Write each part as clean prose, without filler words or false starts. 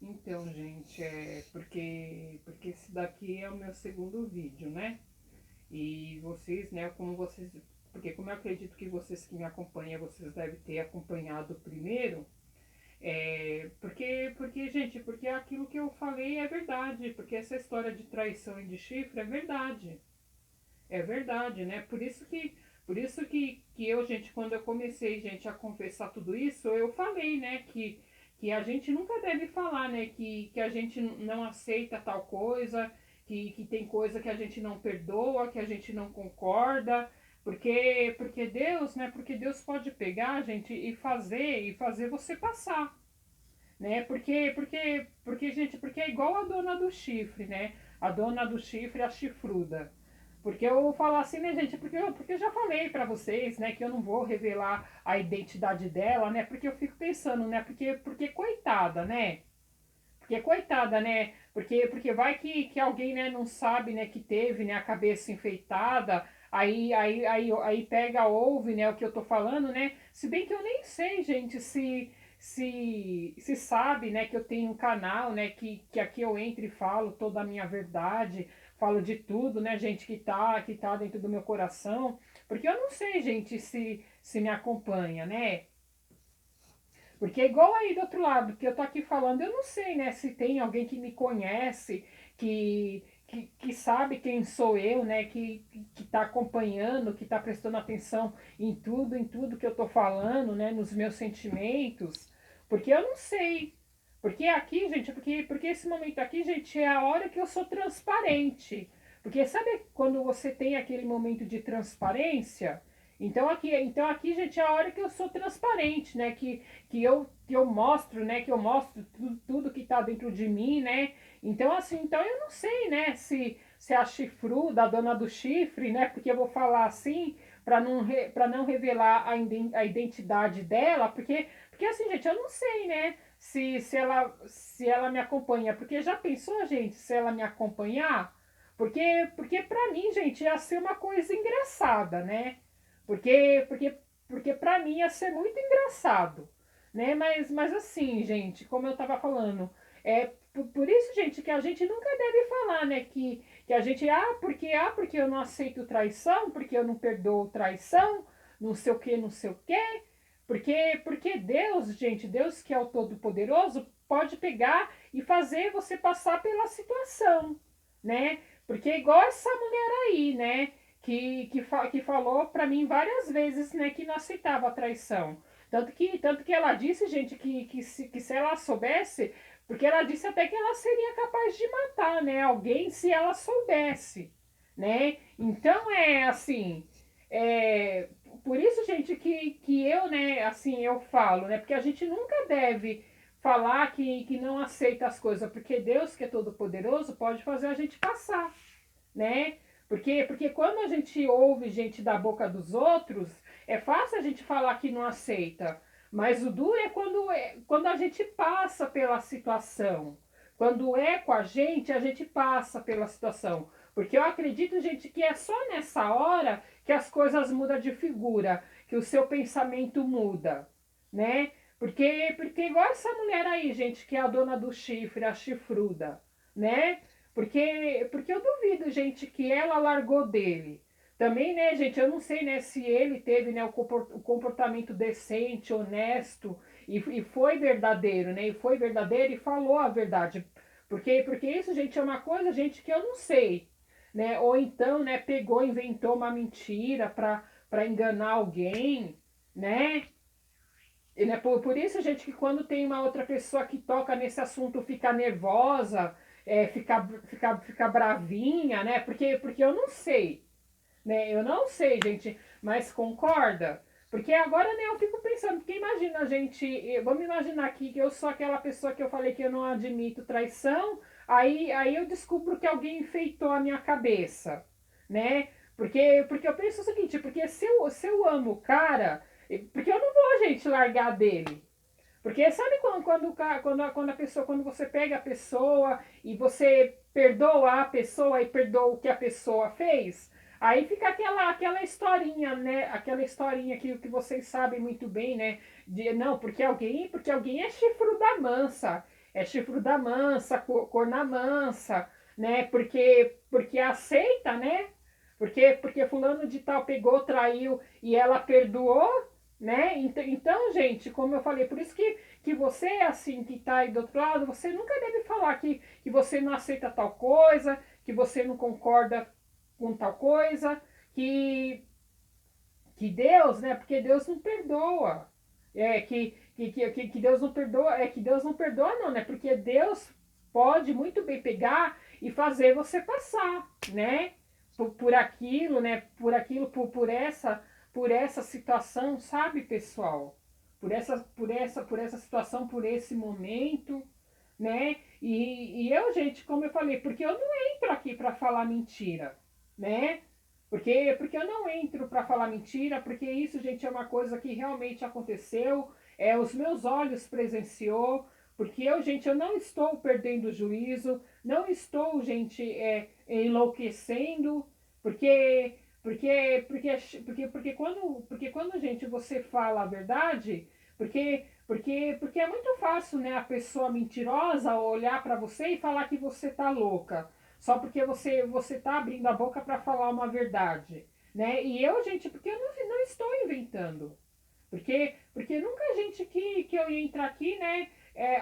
Então, gente, porque esse daqui é o meu segundo vídeo, né? E vocês, né, porque como eu acredito que vocês que me acompanham, vocês devem ter acompanhado o primeiro, porque aquilo que eu falei é verdade, porque essa história de traição e de chifre é verdade, né? Por isso que eu, gente, quando eu comecei, gente, a confessar tudo isso, eu falei, né, que a gente nunca deve falar, né, que a gente não aceita tal coisa, que tem coisa que a gente não perdoa, que a gente não concorda, porque Deus, né, porque Deus pode pegar, gente, e fazer você passar, né? Porque é igual a dona do chifre, né? A dona do chifre, a chifruda. Porque eu vou falar assim, né, gente? Porque eu já falei pra vocês, né, que eu não vou revelar a identidade dela, né? Porque eu fico pensando, né? Porque coitada, né? Porque coitada, né? Porque vai que alguém, né, não sabe, né, que teve, né, a cabeça enfeitada, aí pega, ouve, né, o que eu tô falando, né? Se bem que eu nem sei, gente, se sabe, né, que eu tenho um canal, né, que aqui eu entro e falo toda a minha verdade, falo de tudo, né, gente, que tá dentro do meu coração, porque eu não sei, gente, se me acompanha, né? Porque é igual aí do outro lado, que eu tô aqui falando, eu não sei, né, se tem alguém que me conhece, que sabe quem sou eu, né, que tá acompanhando, que tá prestando atenção em tudo que eu tô falando, né, nos meus sentimentos, porque eu não sei. Porque aqui, gente, porque esse momento aqui, gente, é a hora que eu sou transparente. Porque sabe quando você tem aquele momento de transparência? Então aqui, gente, é a hora que eu sou transparente, né? Que eu mostro, né? Que eu mostro tudo que tá dentro de mim, né? Então, assim, então eu não sei, né? Se a chifruda, a dona do chifre, né? Porque eu vou falar assim, para não revelar a identidade dela, porque assim, gente, eu não sei, né? Se ela me acompanha. Porque já pensou, gente, se ela me acompanhar? Porque pra mim, gente, ia ser uma coisa engraçada, né? Porque, porque, porque pra mim ia ser muito engraçado, né? Mas assim, gente, como eu tava falando, por isso, gente, que a gente nunca deve falar, né? Que a gente, porque eu não aceito traição, porque eu não perdoo traição, não sei o que, não sei o que. Porque Deus, gente, Deus que é o Todo-Poderoso, pode pegar e fazer você passar pela situação, né? Porque é igual essa mulher aí, né? Que falou pra mim várias vezes, né, que não aceitava a traição. Tanto que ela disse, gente, que se ela soubesse, porque ela disse até que ela seria capaz de matar, né, alguém se ela soubesse, né? Então é assim, é, por isso, gente, que eu, né, assim, eu falo, né, porque a gente nunca deve falar que não aceita as coisas, porque Deus, que é todo poderoso, pode fazer a gente passar, né? Porque quando a gente ouve gente da boca dos outros, é fácil a gente falar que não aceita. Mas o duro é quando a gente passa pela situação. Quando é com a gente passa pela situação. Porque eu acredito, gente, que é só nessa hora que as coisas mudam de figura, que o seu pensamento muda, né? Porque igual essa mulher aí, gente, que é a dona do chifre, a chifruda, né? Porque eu duvido, gente, que ela largou dele. Também, né, gente, eu não sei, né, se ele teve, né, o comportamento decente, honesto e foi verdadeiro, né? E foi verdadeiro e falou a verdade. Porque isso, gente, é uma coisa, gente, que eu não sei, né? Ou então, né, pegou, inventou uma mentira para enganar alguém, né? E, né, por isso, gente, que quando tem uma outra pessoa que toca nesse assunto fica nervosa, fica bravinha, né? Porque eu não sei, né? Eu não sei, gente, mas concorda? Porque agora, né, eu fico pensando, porque imagina, gente, vamos imaginar aqui que eu sou aquela pessoa que eu falei que eu não admito traição, aí eu descubro que alguém enfeitou a minha cabeça, né? Porque eu penso o seguinte, porque se eu amo o cara, porque eu não vou, gente, largar dele. Porque sabe quando você pega a pessoa e você perdoa a pessoa e perdoa o que a pessoa fez? Aí fica aquela historinha, né? Aquela historinha que vocês sabem muito bem, né? Não, porque alguém é chifrudo da mansa. É chifrudo da mansa, corna mansa, né? Porque aceita, né? Porque fulano de tal pegou, traiu e ela perdoou, né? Então, gente, como eu falei, por isso que você, assim, que tá aí do outro lado, você nunca deve falar que você não aceita tal coisa, que você não concorda com tal coisa, que, que Deus, né? Porque Deus não perdoa. Que Deus não perdoa, que Deus não perdoa, não, né? Porque Deus pode muito bem pegar e fazer você passar, né? Por aquilo, né? Por essa situação, sabe, pessoal? Por essa situação, por esse momento, né? E eu, gente, como eu falei, porque eu não entro aqui para falar mentira, né? Porque eu não entro para falar mentira, porque isso, gente, é uma coisa que realmente aconteceu, os meus olhos presenciou, porque eu, gente, eu não estou perdendo o juízo, não estou, gente, enlouquecendo, porque quando, gente, você fala a verdade, porque é muito fácil, né, a pessoa mentirosa olhar para você e falar que você tá louca só porque você tá abrindo a boca para falar uma verdade, né? E eu, gente, porque eu não estou inventando. Porque nunca, gente, que eu ia entrar aqui, né?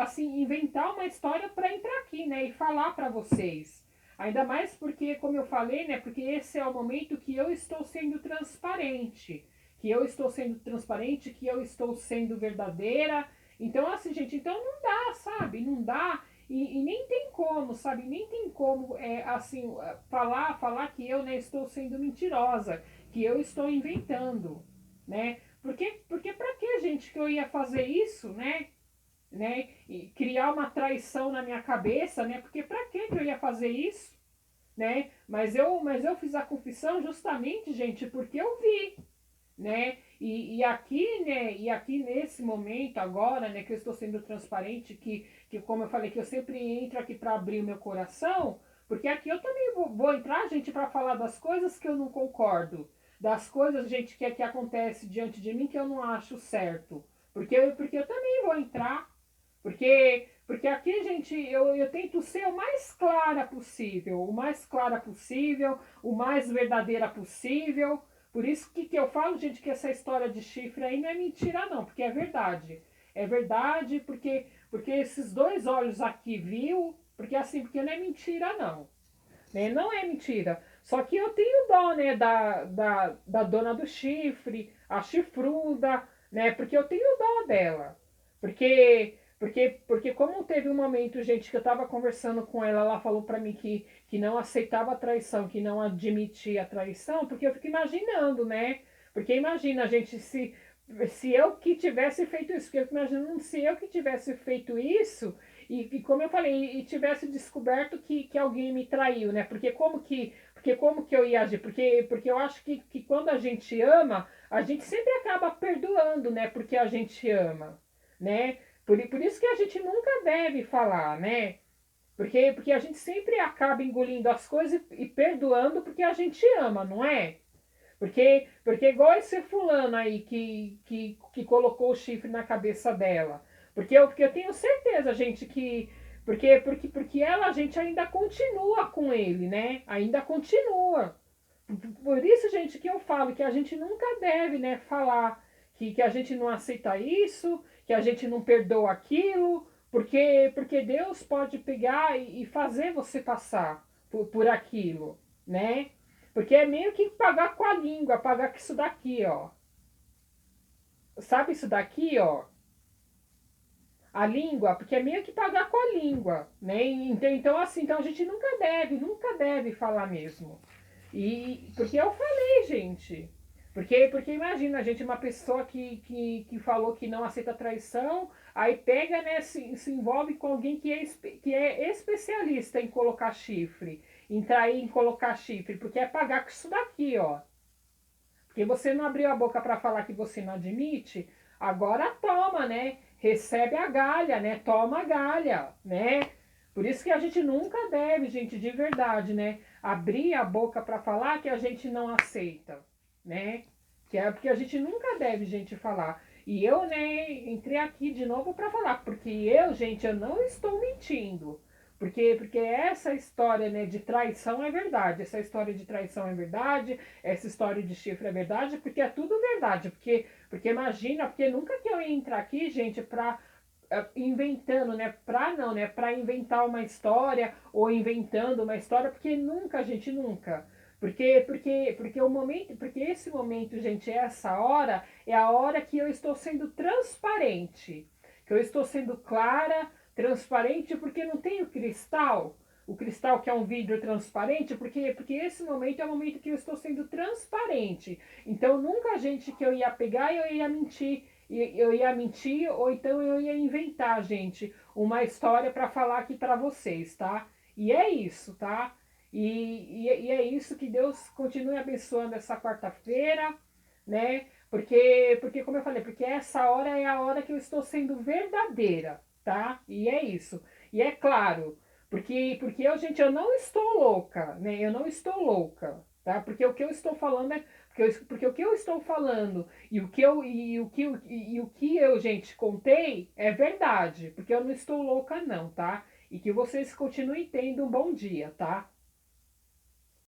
Assim, inventar uma história para entrar aqui, né? E falar para vocês. Ainda mais porque, como eu falei, né? Porque esse é o momento que eu estou sendo transparente. Que eu estou sendo transparente, que eu estou sendo verdadeira. Então, assim, gente, então não dá, sabe? Não dá. E nem tem como, sabe? Nem tem como, assim, falar que eu, né, estou sendo mentirosa, que eu estou inventando, né? Porque pra que, gente, que eu ia fazer isso, né? E criar uma traição na minha cabeça, né? Porque pra que eu ia fazer isso, né? Mas eu fiz a confissão justamente, gente, porque eu vi, né? E aqui, né? E aqui nesse momento agora, né? Que eu estou sendo transparente, que como eu falei, que eu sempre entro aqui para abrir o meu coração, porque aqui eu também vou entrar, gente, para falar das coisas que eu não concordo, das coisas, gente, que acontece diante de mim que eu não acho certo, porque eu também vou entrar, porque aqui, gente, eu tento ser o mais clara possível, o mais clara possível, o mais verdadeira possível. Por isso que eu falo, gente, que essa história de chifre aí não é mentira, não, porque é verdade. É verdade, porque esses dois olhos aqui viu, porque assim, porque não é mentira, não. Né? Não é mentira. Só que eu tenho dó, né, da dona do chifre, a chifruda, né, porque eu tenho dó dela. Porque como teve um momento, gente, que eu tava conversando com ela, ela falou pra mim que não aceitava a traição, que não admitia a traição, porque eu fico imaginando, né? Porque imagina, gente, se eu que tivesse feito isso, porque eu fico imaginando se eu que tivesse feito isso, e como eu falei, e tivesse descoberto que alguém me traiu, né? Porque como que eu ia agir? Porque eu acho que quando a gente ama, a gente sempre acaba perdoando, né? Porque a gente ama, né? Por isso que a gente nunca deve falar, né? Porque a gente sempre acaba engolindo as coisas e perdoando porque a gente ama, não é? Porque igual esse fulano aí que colocou o chifre na cabeça dela. Porque eu tenho certeza, gente, porque ela, a gente ainda continua com ele, né? Ainda continua. Por isso, gente, que eu falo que a gente nunca deve, né, falar que a gente não aceita isso, que a gente não perdoa aquilo, porque Deus pode pegar e fazer você passar por aquilo, né? Porque é meio que pagar com a língua, pagar com isso daqui, ó. Sabe isso daqui, ó? A língua, porque é meio que pagar com a língua, né? Então assim, então a gente nunca deve falar mesmo. E porque eu falei, gente. Porque imagina, gente, uma pessoa que falou que não aceita traição, aí pega, né, se envolve com alguém que é especialista em colocar chifre, em trair, em colocar chifre, porque é pagar com isso daqui, ó. Porque você não abriu a boca para falar que você não admite, agora toma, né? Recebe a galha, né? Toma a galha, né? Por isso que a gente nunca deve, gente, de verdade, né, abrir a boca para falar que a gente não aceita, né? Que é porque a gente nunca deve, gente, falar. E eu, né, entrei aqui de novo para falar, porque eu, gente, eu não estou mentindo. Porque essa história, né, de traição é verdade. Essa história de traição é verdade. Essa história de chifre é verdade, porque é tudo verdade. Porque imagina, porque nunca que eu ia entrar aqui, gente, para inventando, né? Pra não, né? Pra inventar uma história ou inventando uma história, porque nunca, gente, nunca. Porque o momento, porque esse momento, gente, essa hora é a hora que eu estou sendo transparente, que eu estou sendo clara, transparente, porque não tem o cristal que é um vidro transparente, porque esse momento é o momento que eu estou sendo transparente. Então nunca, gente, que eu ia pegar e eu ia mentir, eu ia mentir ou então eu ia inventar, gente, uma história para falar aqui para vocês, tá? E é isso, tá? E é isso, que Deus continue abençoando essa quarta-feira, né? Porque, como eu falei, porque essa hora é a hora que eu estou sendo verdadeira, tá? E é isso. E é claro, porque eu, gente, eu não estou louca, né? Eu não estou louca, tá? Porque o que eu estou falando é. Porque o que eu estou falando e o que eu, gente, contei é verdade. Porque eu não estou louca, não, tá? E que vocês continuem tendo um bom dia, tá?